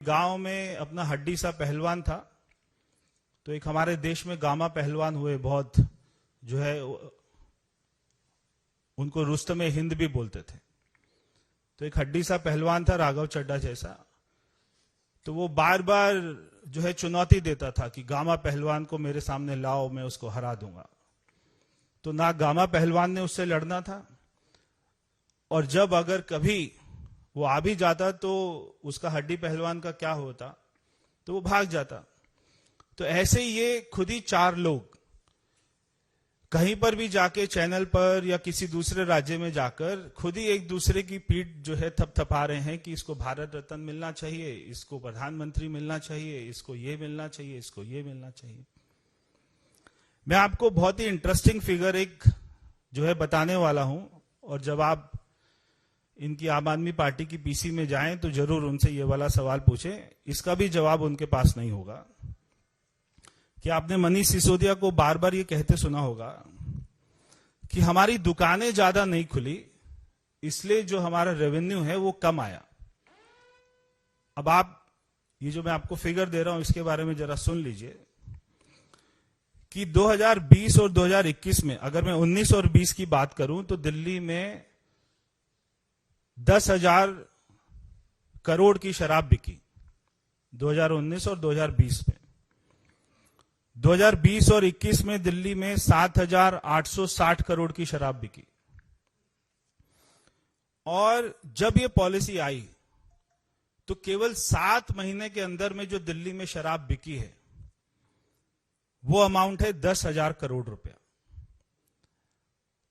गांव में अपना हड्डी सा पहलवान था। तो एक हमारे देश में गामा पहलवान हुए, बहुत जो है उनको रुस्तमे हिंद भी बोलते थे। तो एक हड्डी सा पहलवान था, राघव चड्ढा जैसा। तो वो बार बार जो है चुनौती देता था कि गामा पहलवान को मेरे सामने लाओ, मैं उसको हरा दूंगा। तो ना गामा पहलवान ने उससे लड़ना था, और जब अगर कभी वो आ भी जाता तो उसका हड्डी पहलवान का क्या होता, तो वो भाग जाता। तो ऐसे ही ये खुद ही चार लोग कहीं पर भी जाके, चैनल पर या किसी दूसरे राज्य में जाकर खुद ही एक दूसरे की पीठ जो है थपथपा रहे हैं कि इसको भारत रत्न मिलना चाहिए, इसको प्रधानमंत्री मिलना चाहिए, इसको ये मिलना चाहिए, इसको ये मिलना चाहिए। मैं आपको बहुत ही इंटरेस्टिंग फिगर एक जो है बताने वाला हूं, और जब आप इनकी आम आदमी पार्टी की पीसी में जाएं तो जरूर उनसे ये वाला सवाल पूछें। इसका भी जवाब उनके पास नहीं होगा। कि आपने मनीष सिसोदिया को बार बार ये कहते सुना होगा कि हमारी दुकानें ज्यादा नहीं खुली, इसलिए जो हमारा रेवेन्यू है वो कम आया। अब आप ये जो मैं आपको फिगर दे रहा हूं इसके बारे में जरा सुन लीजिए कि 2020 और 2021 में, अगर मैं 19 और 20 की बात करूं तो दिल्ली में 10,000 करोड़ की शराब बिकी 2019 और 2020 में। 2020 और 21 में दिल्ली में 7,860 करोड़ की शराब बिकी। और जब ये पॉलिसी आई तो केवल 7 महीने के अंदर में जो दिल्ली में शराब बिकी है वो अमाउंट है 10,000 करोड़ रुपया।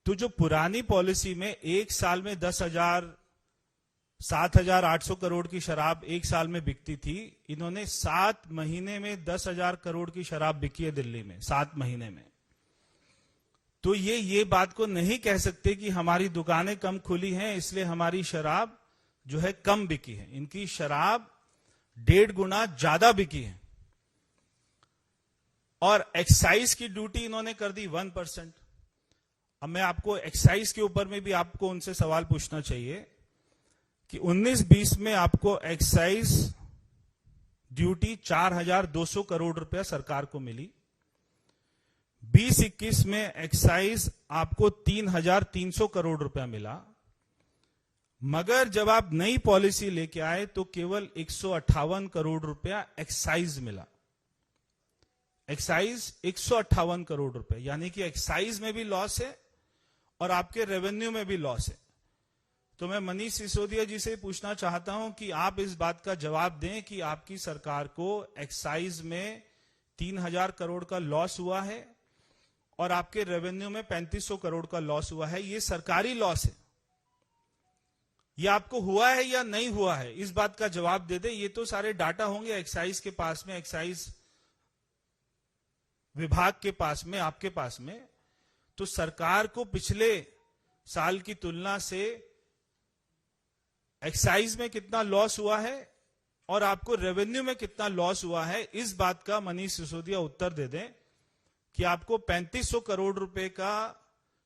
तो जो पुरानी पॉलिसी में एक साल में 7,800 करोड़ की शराब एक साल में बिकती थी, इन्होंने 7 महीने में 10,000 करोड़ की शराब बिकी है दिल्ली में, 7 महीने में। तो ये बात को नहीं कह सकते कि हमारी दुकानें कम खुली हैं इसलिए हमारी शराब जो है कम बिकी है। इनकी शराब 1.5 गुना ज्यादा बिकी है। और एक्साइज की ड्यूटी इन्होंने कर दी 1%। अब मैं आपको एक्साइज के ऊपर में भी आपको उनसे सवाल पूछना चाहिए कि 19-20 में आपको एक्साइज ड्यूटी 4,200 करोड़ रुपया सरकार को मिली। 20-21 में एक्साइज आपको 3,300 करोड़ रुपया मिला। मगर जब आप नई पॉलिसी लेके आए तो केवल 158 करोड़ रुपया एक्साइज मिला। एक्साइज 158 करोड़ रुपए, यानी कि एक्साइज में भी लॉस है और आपके रेवेन्यू में भी लॉस है। तो मैं मनीष सिसोदिया जी से पूछना चाहता हूं कि आप इस बात का जवाब दें कि आपकी सरकार को एक्साइज में 3,000 करोड़ का लॉस हुआ है और आपके रेवेन्यू में 3,500 करोड़ का लॉस हुआ है। ये सरकारी लॉस है। ये आपको हुआ है या नहीं हुआ है, इस बात का जवाब दे दें। ये तो सारे डाटा होंगे एक्साइज के पास में, एक्साइज विभाग के पास में, आपके पास में। तो सरकार को पिछले साल की तुलना से एक्साइज में कितना लॉस हुआ है और आपको रेवेन्यू में कितना लॉस हुआ है, इस बात का मनीष सिसोदिया उत्तर दे दें कि आपको 3,500 करोड़ रुपए का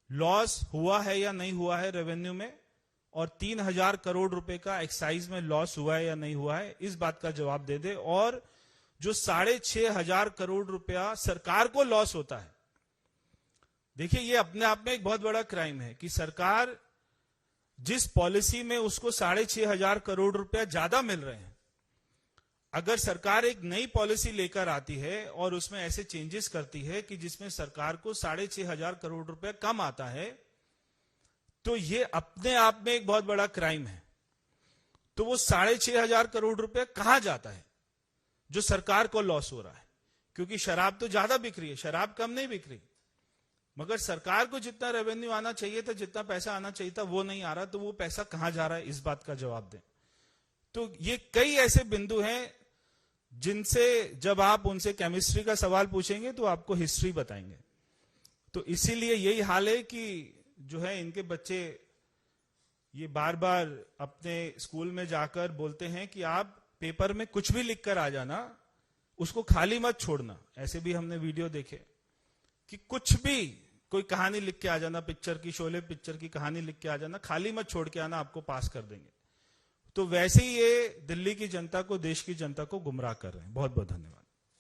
लॉस हुआ है या नहीं हुआ है रेवेन्यू में, और 3,000 करोड़ रुपए का एक्साइज में लॉस हुआ है या नहीं हुआ है, इस बात का जवाब दे दे। और जो 6,500 करोड़ रुपया सरकार को लॉस होता है, देखिए ये अपने आप में एक बहुत बड़ा क्राइम है कि सरकार जिस पॉलिसी में उसको 6,500 करोड़ रुपया ज्यादा मिल रहे हैं, अगर सरकार एक नई पॉलिसी लेकर आती है और उसमें ऐसे चेंजेस करती है कि जिसमें सरकार को 6,500 करोड़ रुपया कम आता है, तो ये अपने आप में एक बहुत बड़ा क्राइम है। तो वो 6,500 करोड़ रुपया कहां जाता है जो सरकार को लॉस हो रहा है? क्योंकि शराब तो ज्यादा बिक रही है, शराब कम नहीं बिक रही, मगर सरकार को जितना रेवेन्यू आना चाहिए था, जितना पैसा आना चाहिए था, वो नहीं आ रहा। तो वो पैसा कहां जा रहा है, इस बात का जवाब दें। तो ये कई ऐसे बिंदु हैं जिनसे जब आप उनसे केमिस्ट्री का सवाल पूछेंगे तो आपको हिस्ट्री बताएंगे। तो इसीलिए यही हाल है कि जो है इनके बच्चे ये बार बार अपने स्कूल में जाकर बोलते हैं कि आप पेपर में कुछ भी लिख कर आ जाना, उसको खाली मत छोड़ना। ऐसे भी हमने वीडियो देखे कि कुछ भी कोई कहानी लिख के आ जाना, पिक्चर की, शोले पिक्चर की कहानी लिख के आ जाना, खाली मत छोड़ के आना, आपको पास कर देंगे। तो वैसे ही ये दिल्ली की जनता को, देश की जनता को गुमराह कर रहे हैं। बहुत बहुत धन्यवाद।